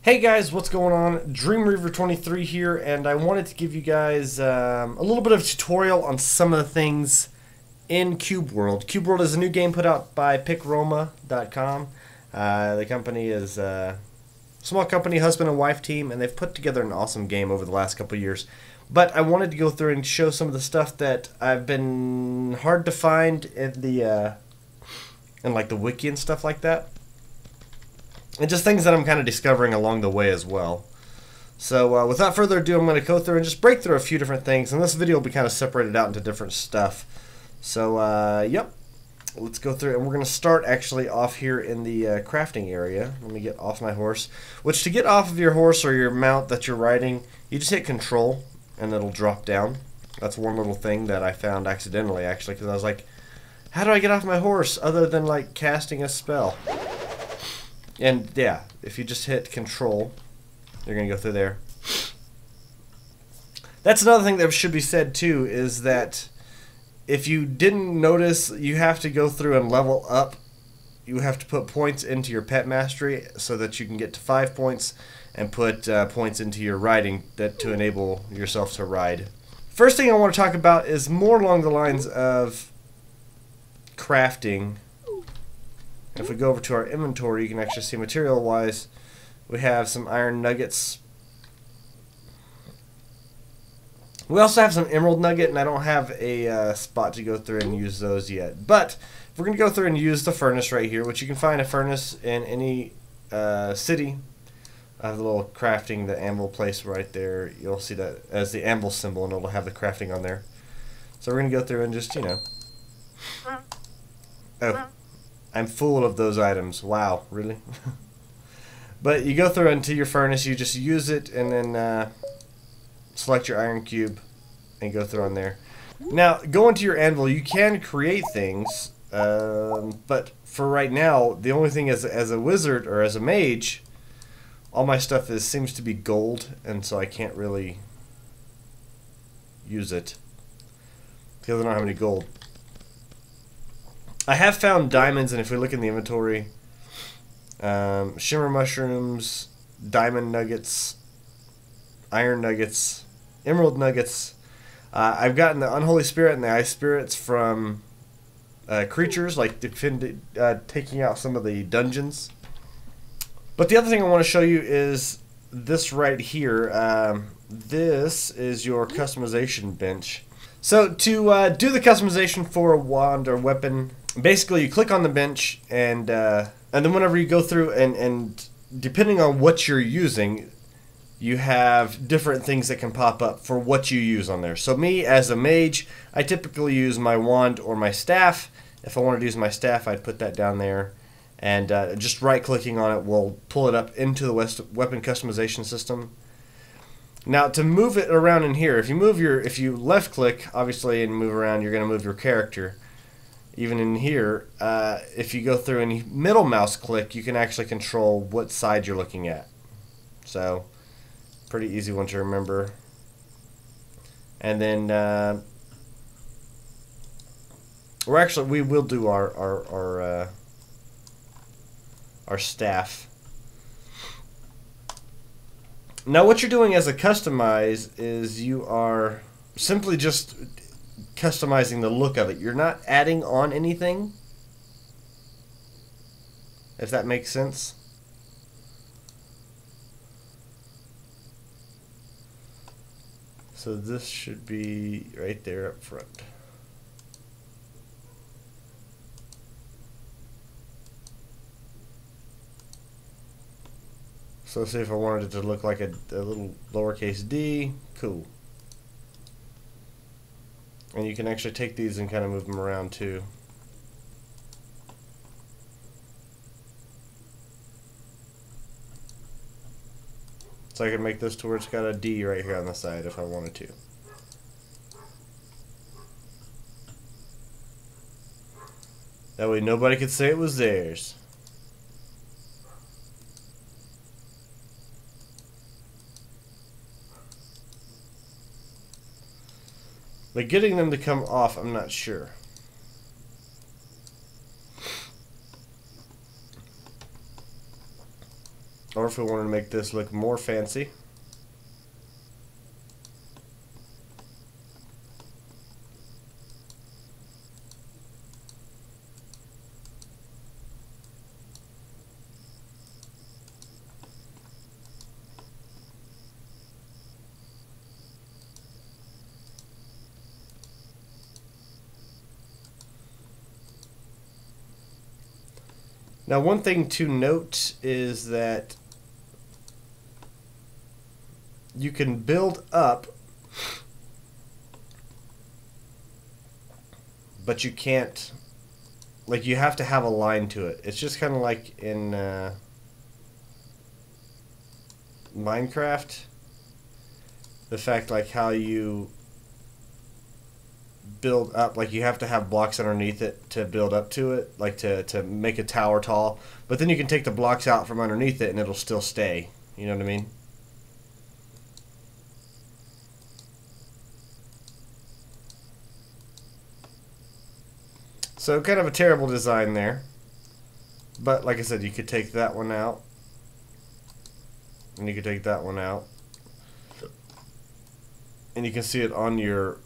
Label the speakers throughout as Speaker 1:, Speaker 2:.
Speaker 1: Hey guys, what's going on? Dreamreaver23 here, and I wanted to give you guys a little bit of a tutorial on some of the things in Cube World. Cube World is a new game put out by pickroma.com. The company is a small company, husband and wife team, and they've put together an awesome game over the last couple of years. But I wanted to go through and show some of the stuff that I've been hard to find in the like the wiki and stuff like that. And just things that I'm kind of discovering along the way as well. So without further ado, I'm going to go through and just break through a few different things. And this video will be kind of separated out into different stuff. So, yep. Let's go through. And we're going to start actually off here in the crafting area. Let me get off my horse. Which, to get off of your horse or your mount that you're riding, you just hit control and it'll drop down. That's one little thing that I found accidentally, actually. Because I was like, how do I get off my horse other than, like, casting a spell? And yeah, if you just hit control, you're going to go through there. That's another thing that should be said too, is that if you didn't notice, you have to go through and level up. You have to put points into your pet mastery so that you can get to 5 points and put points into your riding to enable yourself to ride. First thing I want to talk about is more along the lines of crafting. If we go over to our inventory, you can actually see material-wise, we have some iron nuggets. We also have some emerald nugget, and I don't have a spot to go through and use those yet. But we're going to go through and use the furnace right here, which you can find a furnace in any city. I have the little crafting, the anvil place right there. You'll see that as the anvil symbol, and it'll have the crafting on there. So we're going to go through and just, you know. Oh. I'm full of those items. Wow, really? But you go through into your furnace, you just use it, and then select your iron cube and go through on there. Now, go into your anvil. You can create things, but for right now, the only thing as a wizard or as a mage, all my stuff seems to be gold, and so I can't really use it because I don't have any gold. I have found diamonds, and if we look in the inventory, shimmer mushrooms, diamond nuggets, iron nuggets, emerald nuggets. I've gotten the unholy spirit and the ice spirits from creatures, like taking out some of the dungeons. But the other thing I want to show you is this right here. This is your customization bench. So to do the customization for a wand or weapon, basically you click on the bench, and then whenever you go through and depending on what you're using, you have different things that can pop up for what you use on there. So me as a mage, I typically use my wand or my staff. If I wanted to use my staff, I'd put that down there, and just right clicking on it will pull it up into the weapon customization system. Now, to move it around in here, if you left click, obviously, and move around, you're going to move your character. Even in here, if you go through and middle mouse click, you can actually control what side you're looking at. So, pretty easy one to remember. And then, we will do our staff. Now, what you're doing as a customize is you are simply just customizing the look of it. You're not adding on anything, if that makes sense. So this should be right there up front. So say if I wanted it to look like a little lowercase d, cool. And you can actually take these and kind of move them around too. So I can make this to where it's got a D right here on the side if I wanted to. That way nobody could say it was theirs. But getting them to come off, I'm not sure. Or if we wanted to make this look more fancy, now one thing to note is that you can build up, but you can't, like, you have to have a line to it. It's just kind of like in Minecraft, the fact like how you build up, like you have to have blocks underneath it to build up to it, like to make a tower tall, but then you can take the blocks out from underneath it and it'll still stay. You know what I mean? So kind of a terrible design there. But like I said, you could take that one out. And you could take that one out. And you can see it on your,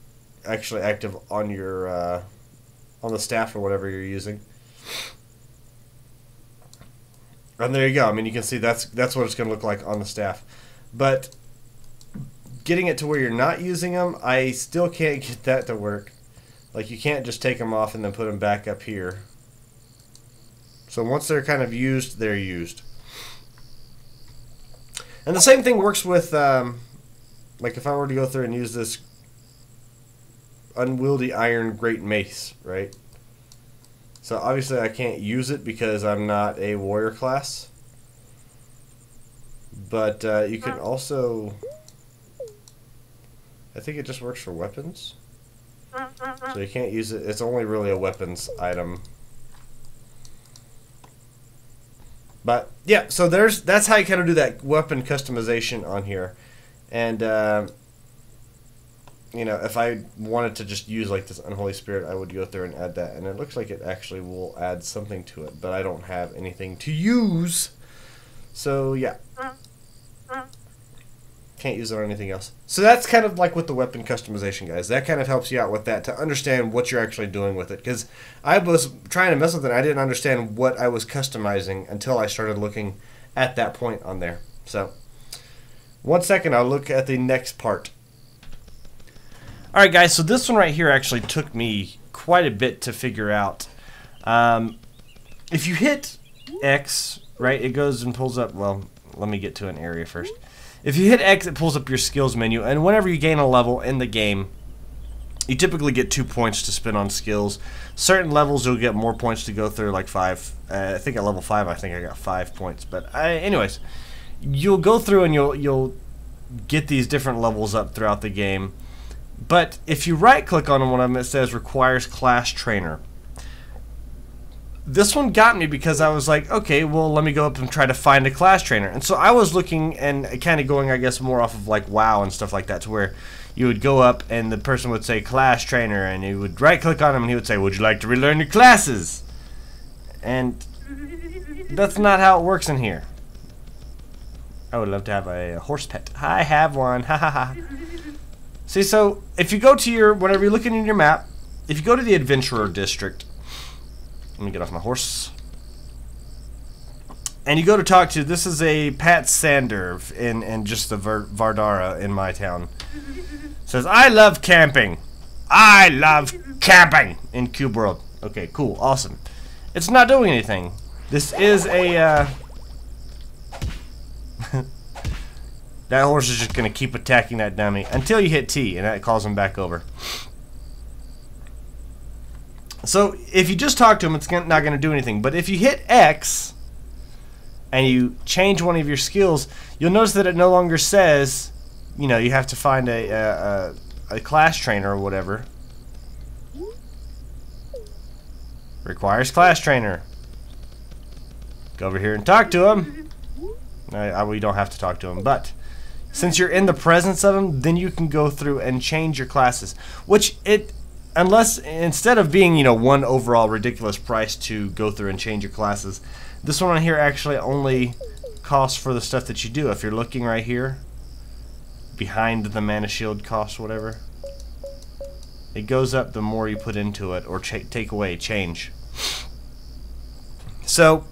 Speaker 1: actually active on your, on the staff or whatever you're using. And there you go. I mean, you can see that's what it's going to look like on the staff. But getting it to where you're not using them, I still can't get that to work. Like, you can't just take them off and then put them back up here. So once they're kind of used, they're used. And the same thing works with, like if I were to go through and use this unwieldy iron great mace, right? So obviously I can't use it because I'm not a warrior class. But you can also, I think it just works for weapons. So you can't use it. It's only really a weapons item. But yeah, so that's how you kind of do that weapon customization on here. And you know, if I wanted to just use like this unholy spirit, I would go through and add that. And it looks like it actually will add something to it, but I don't have anything to use. So yeah. Can't use it on anything else. So that's kind of like with the weapon customization, guys. That kind of helps you out with that to understand what you're actually doing with it. Because I was trying to mess with it, I didn't understand what I was customizing until I started looking at that point on there. So, 1 second, I'll look at the next part. Alright guys, so this one right here actually took me quite a bit to figure out. If you hit X, right, it goes and pulls up, well, let me get to an area first. If you hit X, it pulls up your skills menu, and whenever you gain a level in the game, you typically get 2 points to spend on skills. Certain levels you'll get more points to go through, like 5. I think at level 5, I think I got 5 points. But anyways, you'll go through and you'll get these different levels up throughout the game. But if you right-click on one of them, it says requires class trainer. This one got me because I was like, okay, well, let me go up and try to find a class trainer. And so I was looking and kind of going, I guess, more off of like WoW and stuff like that, to where you would go up and the person would say class trainer, and you would right-click on him and he would say, would you like to relearn your classes? And that's not how it works in here. I would love to have a horse pet. I have one. Ha ha ha. See, so if you go to your, whenever you're looking in your map, if you go to the Adventurer District, let me get off my horse. And you go to talk to, this is a Pat Sander in just the Vardara in my town. Says, I love camping. I love camping in Cube World. Okay, cool, awesome. It's not doing anything. This is a, that horse is just going to keep attacking that dummy until you hit T, and that calls him back over. So if you just talk to him, it's not going to do anything. But if you hit X and you change one of your skills, you'll notice that it no longer says, you know, you have to find a class trainer or whatever. Requires class trainer. Go over here and talk to him. We don't have to talk to him, but since you're in the presence of him, then you can go through and change your classes. Which unless, instead of being, you know, one overall ridiculous price to go through and change your classes, this one on here actually only cost for the stuff that you do. If you're looking right here, behind the mana shield cost, whatever, it goes up the more you put into it, or take away, change. So,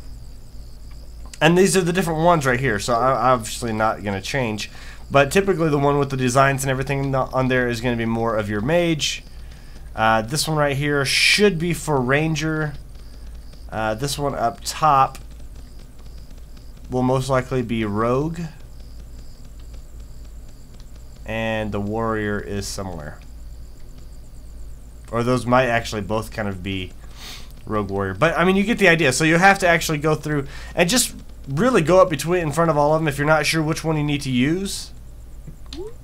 Speaker 1: and these are the different ones right here, so I'm obviously not going to change. But typically the one with the designs and everything on there is going to be more of your mage. This one right here should be for ranger. This one up top will most likely be rogue. And the warrior is somewhere. Or those might actually both kind of be rogue warrior. But, I mean, you get the idea. So you have to actually go through and just really go up in front of all of them if you're not sure which one you need to use.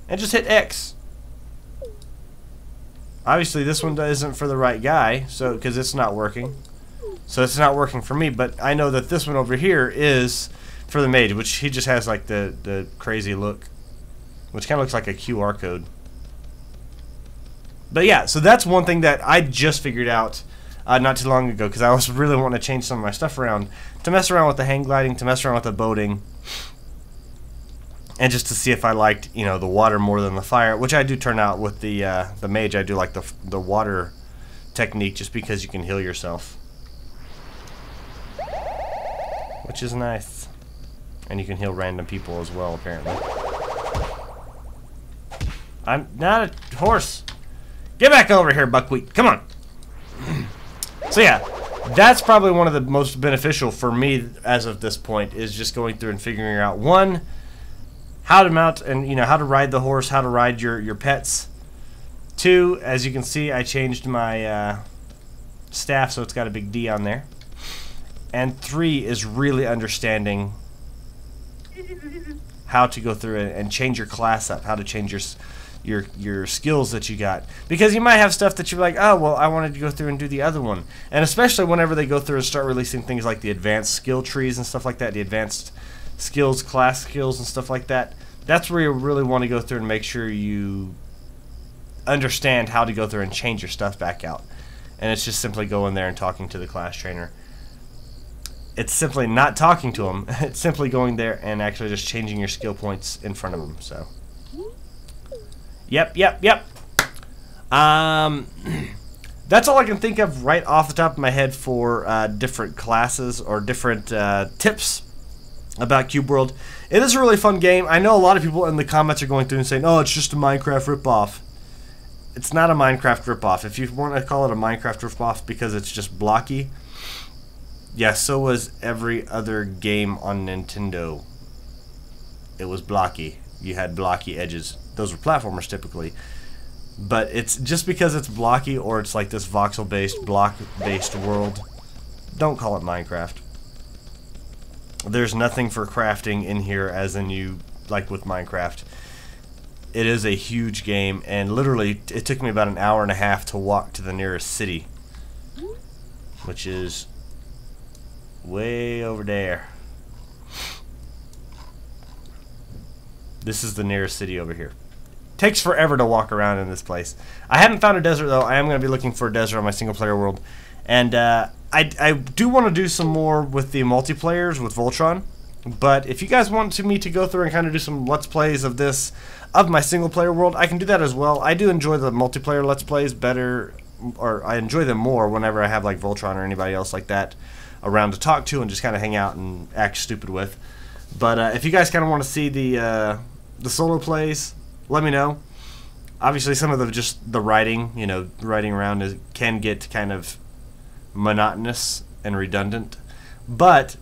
Speaker 1: And just hit X. Obviously, this one isn't for the right guy, so because it's not working. So it's not working for me, but I know that this one over here is for the mage, which he just has like the crazy look, which kind of looks like a QR code. But yeah, so that's one thing that I just figured out not too long ago, because I was really wanting to change some of my stuff around, to mess around with the hang gliding, to mess around with the boating, and just to see if I liked, you know, the water more than the fire, which I do turn out with the mage. I do like the water technique just because you can heal yourself, which is nice, and you can heal random people as well. Apparently, I'm not a horse. Get back over here, buckwheat. Come on. So yeah, that's probably one of the most beneficial for me as of this point, is just going through and figuring out, one, how to mount and, you know, how to ride the horse, how to ride your pets. Two, as you can see, I changed my staff so it's got a big D on there. And three is really understanding how to go through and change your class up, how to change your skills that you got, because you might have stuff that you're like, oh well, I wanted to go through and do the other one. And especially whenever they go through and start releasing things like the advanced skill trees and stuff like that, the advanced skills, class skills and stuff like that, that's where you really want to go through and make sure you understand how to go through and change your stuff back out. And it's just simply going there and talking to the class trainer. It's simply not talking to them, it's simply going there and actually just changing your skill points in front of them. So Yep. That's all I can think of right off the top of my head for different classes or different tips about Cube World. It is a really fun game. I know a lot of people in the comments are going through and saying, oh, it's just a Minecraft ripoff. It's not a Minecraft ripoff. If you want to call it a Minecraft ripoff because it's just blocky, yeah, so was every other game on Nintendo. It was blocky. You had blocky edges. Those were platformers typically, but it's just because it's blocky or it's like this voxel-based, block-based world, don't call it Minecraft. There's nothing for crafting in here as in you like with Minecraft. It is a huge game, and literally it took me about an hour and a half to walk to the nearest city, which is way over there. This is the nearest city over here. Takes forever to walk around in this place. I haven't found a desert though. I am going to be looking for a desert on my single player world. And I do want to do some more with the multiplayers with Voltron. But if you guys want me to go through and kind of do some Let's Plays of this, of my single player world, I can do that as well. I do enjoy the multiplayer Let's Plays better, or I enjoy them more whenever I have like Voltron or anybody else like that around to talk to and just kind of hang out and act stupid with. But if you guys kind of want to see the solo plays, let me know. Obviously, some of the writing, you know, writing around can get kind of monotonous and redundant, but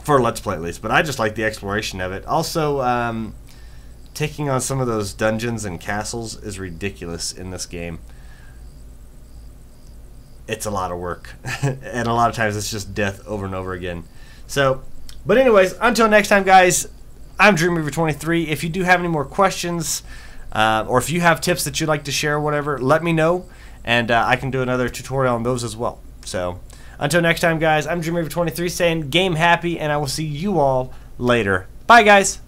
Speaker 1: for Let's Play at least. But I just like the exploration of it. Also, taking on some of those dungeons and castles is ridiculous in this game. It's a lot of work, and a lot of times it's just death over and over again. So, but anyways, until next time, guys. I'm DreamWeaver23. If you do have any more questions, or if you have tips that you'd like to share, whatever, let me know, and I can do another tutorial on those as well. So, until next time, guys, I'm DreamWeaver23 saying game happy, and I will see you all later. Bye, guys.